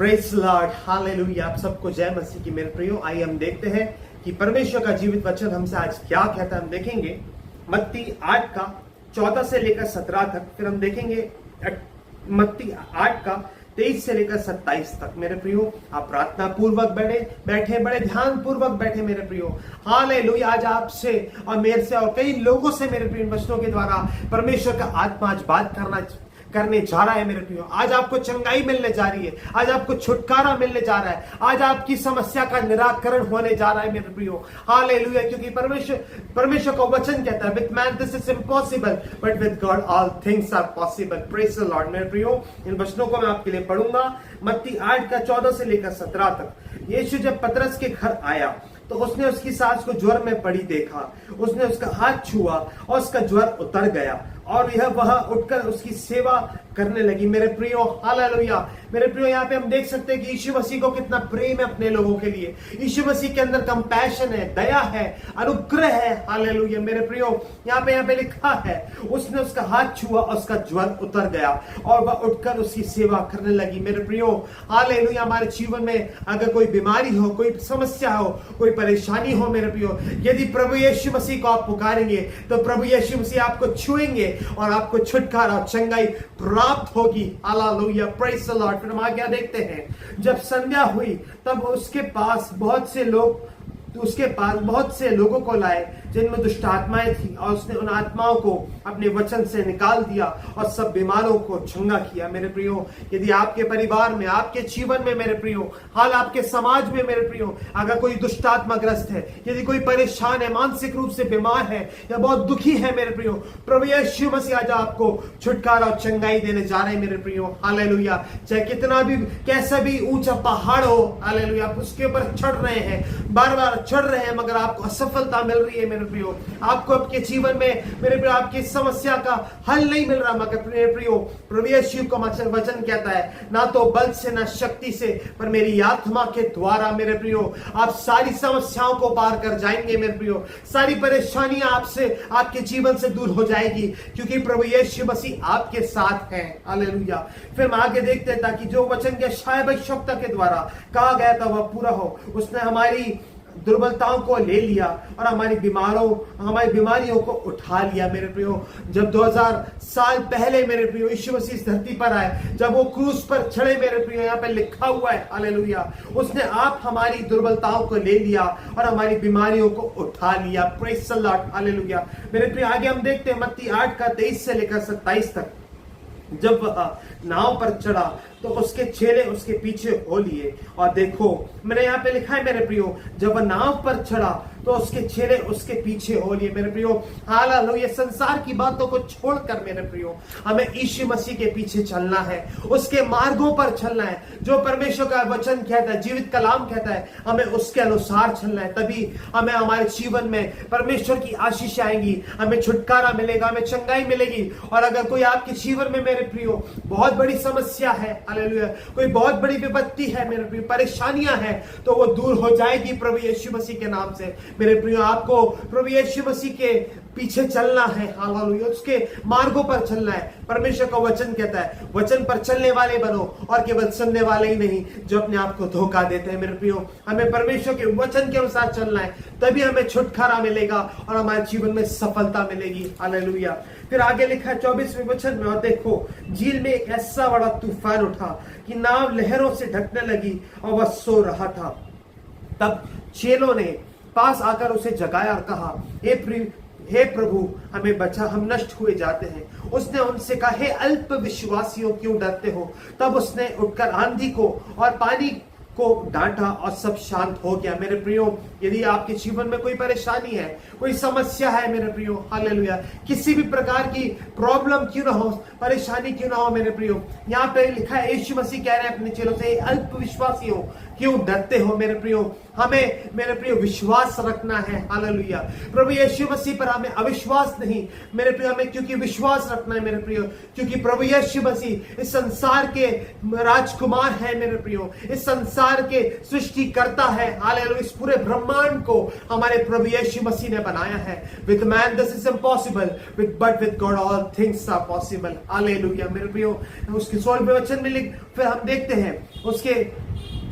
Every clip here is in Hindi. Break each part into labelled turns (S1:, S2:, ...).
S1: Praise Lord, hallelujah. आप सबको जय मसीह की मेरे प्रियो। आइए हम देखते हैं कि परमेश्वर का जीवित वचन हमसे आज क्या कहता है। हम देखेंगे मत्ती 8 का 14 से लेकर 17 तक। फिर हम देखेंगे मत्ती 8 का 23 से लेकर 27 तक। मेरे प्रियो, आप प्रार्थना पूर्वक बैठे बड़े ध्यान पूर्वक बैठे मेरे प्रियो। हालेलुया। आज आपसे और मेरे से और कई लोगों से मेरे प्रिय वचनों के द्वारा परमेश्वर का आत्मा आज बात करने जा रहा है मेरे प्रियो। आज आपको चंगाई मिलने जा रही है, आज आपको छुटकारा मिलने जा रहा है, आज आपकी समस्या का निराकरण होने जा रहा है मेरे प्रियो। हालेलुया। क्योंकि परमेश्वर का वचन कहता है, with man this is impossible but with God all things are possible. Praise the Lord. मेरे प्रियो, इन वचनों को मैं आपके लिए पढ़ूंगा। मत्ती 8 का 14 से लेकर 17 तक। यीशु जब पतरस के घर आया तो उसने उसकी सास को ज्वर में पड़ी देखा। उसने उसका हाथ छुआ और उसका ज्वर उतर गया और वह उठकर उसकी सेवा करने लगी। मेरे प्रियो, हालेलुया। मेरे प्रियो, यहाँ पे हम देख सकते हैं कि यीशु मसीह को कितना प्रेम है अपने लोगों के लिए। यीशु मसीह के अंदर कंपैशन है, दया है, अनुग्रह है। हालेलुया। मेरे प्रियो, यहाँ पे लिखा है, उसने उसका हाथ छुआ और उसका ज्वर उतर गया और वह उठकर उसकी सेवा करने लगी। मेरे प्रियो, हालेलुया। हमारे जीवन में अगर कोई बीमारी हो, कोई समस्या हो, कोई परेशानी हो मेरे प्रियो, यदि प्रभु यीशु मसीह को आप पुकारेंगे तो प्रभु यीशु मसीह आपको छुएंगे और आपको छुटकारा और चंगाई प्राप्त होगी। हालेलुया। Praise the Lord. फिर हम आगे देखते हैं, जब संध्या हुई तब उसके पास बहुत से लोगों को लाए जिनमें दुष्ट आत्माएं थी, और उसने उन आत्माओं को अपने वचन से निकाल दिया और सब बीमारों को चंगा किया। मेरे प्रियो, यदि आपके परिवार में, आपके जीवन में मेरे प्रियो, हाल आपके समाज में मेरे प्रियो, अगर कोई दुष्ट आत्माग्रस्त है, यदि कोई परेशान है, मानसिक रूप से बीमार है या बहुत दुखी है मेरे प्रियो, प्रभु यीशु मसीह आज आपको छुटकारा और चंगाई देने जा रहे हैं मेरे प्रियो। हालेलुया। चाहे कितना भी कैसा भी ऊंचा पहाड़ हो, हालेलुया, आप उसके ऊपर चढ़ रहे हैं, बार बार चढ़ रहे हैं, मगर आपको असफलता मिल रही है मेरे प्रियो। आपको आपके जीवन में मेरे प्रियो आपकी समस्या का हल नहीं मिल रहा, मगर मेरे प्रियो प्रभु यीशु का वचन कहता है, ना तो बल से ना शक्ति से पर मेरी आत्मा के द्वारा मेरे प्रियो आप सारी समस्याओं को पार कर जाएंगे मेरे प्रियो। सारी परेशानियां आपसे, आपके जीवन से दूर हो जाएगी, क्योंकि प्रभु यीशु मसीह आपके साथ है। हालेलुया। फिर हम आगे देखते हैं, ताकि जो वचन के शायद भविष्यवक्ता के द्वारा कहा गया था वह पूरा हो। उसने हमारी दुर्बलताओं को ले लिया और हमारी बीमारियों को उठा लिया मेरे प्रियो। जब 2000 साल पहले मेरे प्रियो यीशु मसीह इस धरती पर आए, जब वो क्रूस पर चढ़े मेरे प्रियो, यहाँ पे लिखा हुआ है, हालेलुया, उसने आप हमारी दुर्बलताओं को ले लिया और हमारी बीमारियों को उठा लिया। Praise the Lord. हालेलुया। मेरे प्रियो, आगे हम देखते हैं मत्ती 8 का 23 से लेकर 27 तक। जब वह नाव पर चढ़ा तो उसके चेले उसके पीछे हो लिए, और देखो मैंने यहाँ पे लिखा है मेरे प्रियो, जब वह नाव पर चढ़ा तो उसके चेले उसके पीछे हो लिए मेरे प्रियो। हालेलुया। संसार की बातों को छोड़कर मेरे प्रियो हमें यीशु मसीह के पीछे चलना है, उसके मार्गों पर चलना है। जो परमेश्वर का वचन कहता है, जीवित कलाम कहता है, हमें उसके अनुसार चलना है। तभी हमें हमारे जीवन में परमेश्वर की आशीष आएंगी, हमें छुटकारा मिलेगा, हमें चंगाई मिलेगी। और अगर कोई आपके जीवन में मेरे प्रियो बहुत बड़ी समस्या है, हालेलुया, कोई बहुत बड़ी विपत्ति है मेरे प्रियो, परेशानियां हैं, तो वो दूर हो जाएगी प्रभु यीशु मसीह के नाम से। मेरे प्रियो, आपको प्रभु यीशु मसीह के पीछे चलना है। हालेलुया। उसके मार्गों पर चलना है। परमेश्वर का वचन कहता है, वचन पर चलने वाले बनो और केवल सुनने वाले ही नहीं जो अपने आप को धोखा देते हैं। मेरे प्रियो, हमें परमेश्वर के वचन के अनुसार चलना है, तभी हमें छुटकारा मिलेगा और हमारे जीवन में सफलता मिलेगी। हालेलुया। फिर आगे लिखा है 24वें वचन में, और देखो झील में एक ऐसा बड़ा तूफान उठा कि नाव लहरों से ढकने लगी और वह सो रहा था। तब चेलों ने पास आकर उसे जगाया और कहा, हे प्रभु, हमें बचा, हम नष्ट हुए जाते हैं। उसने उनसे कहा, हे अल्प विश्वासियों, क्यों डरते हो? तब उसने उठकर आंधी को और पानी को डांटा और सब शांत हो गया। मेरे प्रियो, यदि आपके जीवन में कोई परेशानी है, कोई समस्या है मेरे प्रियो, हालेलुया, किसी भी प्रकार की प्रॉब्लम क्यों ना हो, परेशानी क्यों ना हो मेरे प्रियो, यहाँ पे लिखा है, यीशु मसीह कह रहे हैं अपने चेलों से, अल्प विश्वासियों, क्यों डरते हो मेरे प्रियो? हमें मेरे प्रियो विश्वास रखना है। हालेलुया। प्रभु यीशु मसीह पर हमें अविश्वास नहीं मेरे प्रियो, हमें क्योंकि विश्वास रखना है मेरे प्रियो, क्योंकि प्रभु यीशु मसीह इस संसार के राजकुमार है मेरे प्रियो। इस संसार संसार के सृष्टि करता है, हालेलुया, इस पूरे ब्रह्मांड को हमारे प्रभु यीशु मसीह ने बनाया है। With man this is impossible, but with God all things are possible. Hallelujah मेरे प्रियो, उसके 16वें वचन में फिर हम देखते हैं उसके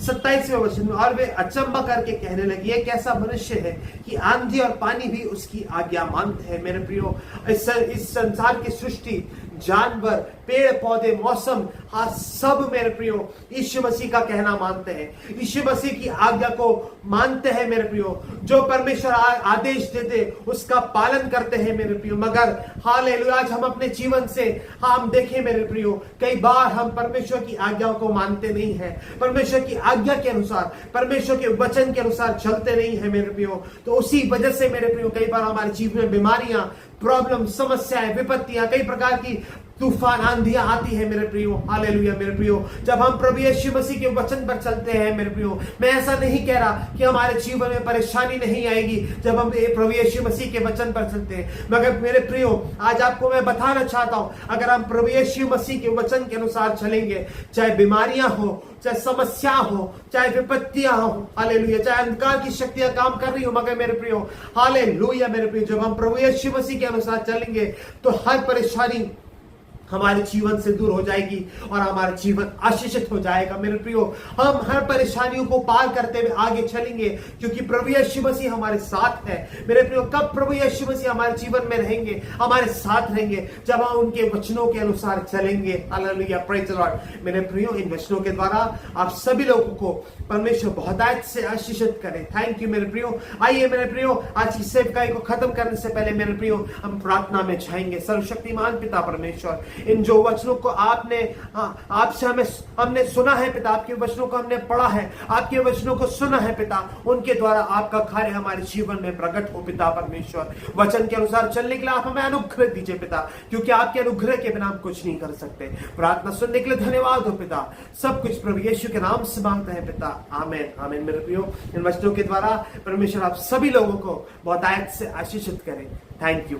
S1: 27वें वचन में, और वे अचंबा करके कहने लगे, ये कैसा मनुष्य है कि आंधी और पानी भी उसकी आज्ञा मानते हैं। मेरे प्रियो, इस संसार की सृष्टि, जानवर, पेड़ पौधे, मौसम, हाँ सब मेरे प्रियो यीशु मसीह का कहना मानते हैं, यीशु मसीह की आज्ञा को मानते हैं मेरे प्रियो। जो परमेश्वर आदेश देते उसका पालन करते हैं मेरे प्रियो। मगर हालेलुया, आज हम अपने जीवन से हम देखें मेरे प्रियो, कई बार हम परमेश्वर की आज्ञा को मानते नहीं है, परमेश्वर की आज्ञा के अनुसार, परमेश्वर के वचन के अनुसार चलते नहीं है मेरे प्रियो। तो उसी वजह से मेरे प्रियो कई बार हमारे जीवन में बीमारियां, प्रॉब्लम, समस्याएं, विपत्तियां, कई प्रकार की तूफान, आंधियां आती है मेरे प्रियो। हालेलुया मेरे प्रियो, जब हम प्रभु यीशु मसीह के वचन पर चलते हैं मेरे प्रियो, मैं ऐसा नहीं कह रहा कि हमारे जीवन में परेशानी नहीं आएगी जब हम प्रभु यीशु मसीह के वचन पर चलते हैं। मगर मेरे प्रियो, आज आपको मैं बताना चाहता हूं, अगर हम प्रभु यीशु मसीह के वचन के अनुसार चलेंगे, चाहे बीमारियां हो, चाहे समस्या हो, चाहे विपत्तियां हो, हालेलुया, चाहे अंधकार की शक्तियां काम कर रही हो, मगर मेरे प्रियो हालेलुया मेरे प्रियो, जब हम प्रभु यीशु मसीह के अनुसार चलेंगे तो हर परेशानी हमारे जीवन से दूर हो जाएगी और हमारा जीवन आशीषित हो जाएगा मेरे प्रियो। हम हर परेशानियों को पार करते हुए आगे चलेंगे क्योंकि प्रभु यीशु मसीह हमारे साथ है मेरे प्रियो। कब प्रभु यीशु मसीह हमारे जीवन में रहेंगे, हमारे साथ रहेंगे, जब हम उनके वचनों के अनुसार चलेंगे। Hallelujah, praise the Lord. मेरे प्रियो, इन वचनों के द्वारा आप सभी लोगों को परमेश्वर बहुतायत से आशीषित करे। थैंक यू मेरे प्रियो। आइए मेरे प्रियो, आज की सेवकाई को खत्म करने से पहले मेरे प्रियो हम प्रार्थना में जाएंगे। सर्वशक्तिमान पिता परमेश्वर, इन जो वचनों को आपसे हमने सुना है पिता, आपके वचनों को हमने पढ़ा है, आपके वचनों को सुना है पिता, उनके द्वारा आपका कार्य हमारे जीवन में प्रकट हो पिता परमेश्वर। वचन के अनुसार चलने के लिए आप हमें अनुग्रह दीजिए पिता, क्योंकि आपके अनुग्रह के बिना हम कुछ नहीं कर सकते। प्रार्थना सुनने के लिए धन्यवाद हो पिता। सब कुछ प्रभु यीशु के नाम से मांगते हैं पिता, आमीन आमीन। मेरे प्रियो, इन वचनों के द्वारा परमेश्वर आप सभी लोगों को बहुतायत से आशीषित करें। Thank you.